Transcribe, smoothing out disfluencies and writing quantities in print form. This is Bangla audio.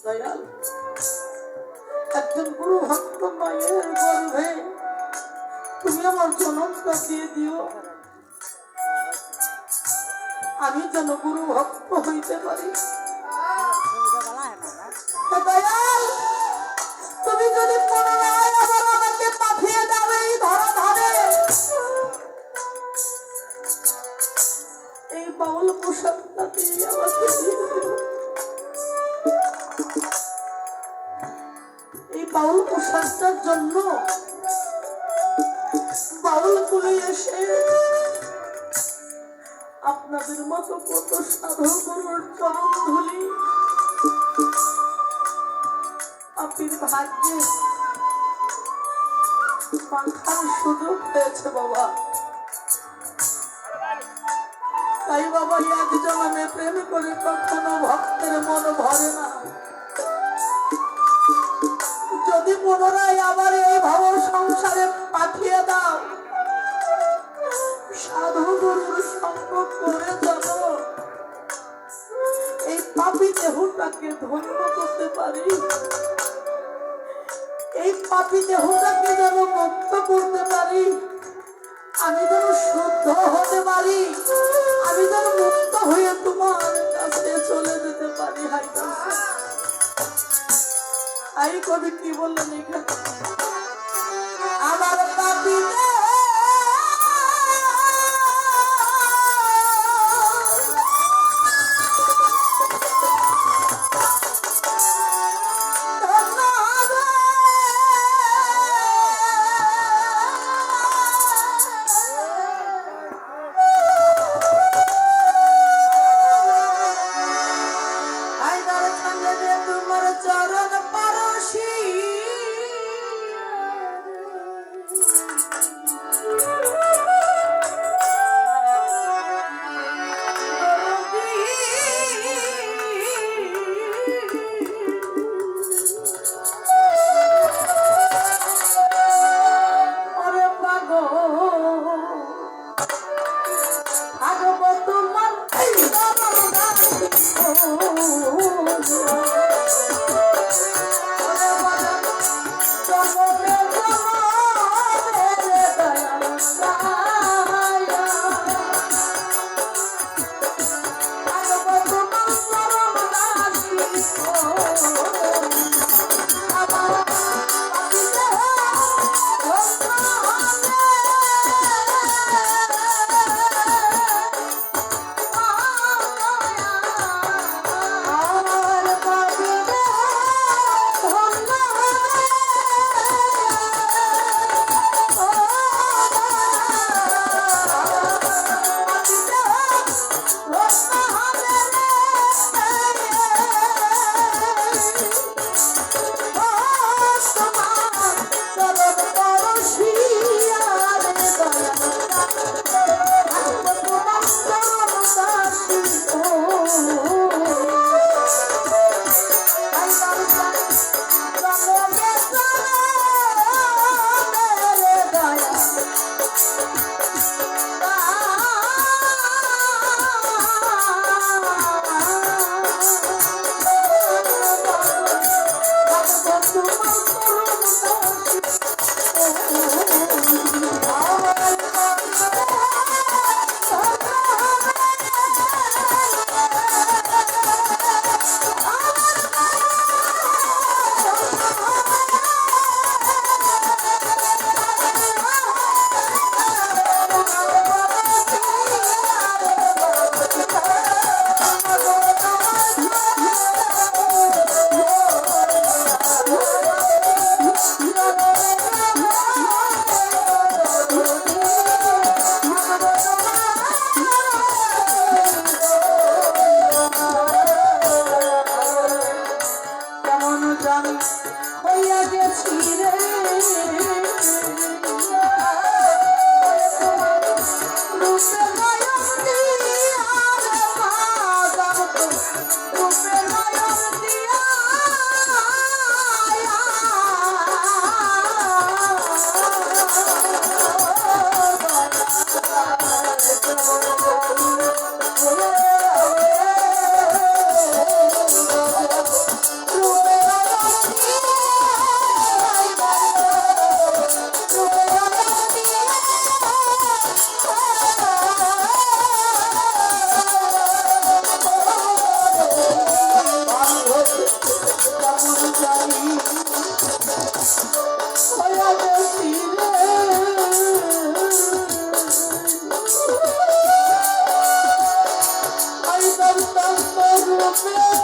দয়াল একজন গুরু ভক্ত মায়ের গর্ভে তুমি আমার জন্মটা দিয়ে দিও, আমি যেন গুরু ভক্ত হইতে পারি। দয়াল তুমি যদি পুনরায় আবার আমাকে পাঠিয়ে দাও এই ধরা ধারে, এই বাউল পোশাকটা দিয়ে আমাকে দিয়ে দিও। এই বাউল পোশাকটার জন্য বাউল কুলে এসে আপনাদের মতো কত সাধু গুরুর চরণ ধুলি আপনি ভাগ্যে মাখার সুযোগ পেয়েছে বাবা। তাই বাবা এক জন্মে প্রেম করে কখনো ভক্তের মন ভরে না। যদি পুনরায় আবার এই ভব সংসারে পাঠিয়ে দাও, সাধু গুরুর সঙ্গ করে যাব, এই পাপী দেহটাকে ধন্য করতে পারি, এই পাপী দেহটাকে যেন মুক্ত করতে পারি, আমি যেন শুদ্ধ হতে পারি, আমি যেন মুক্ত হয়ে তোমার কাছে চলে যেতে পারি। হাই কবি কি বললেন এখানে, আমার পাপী জন্যে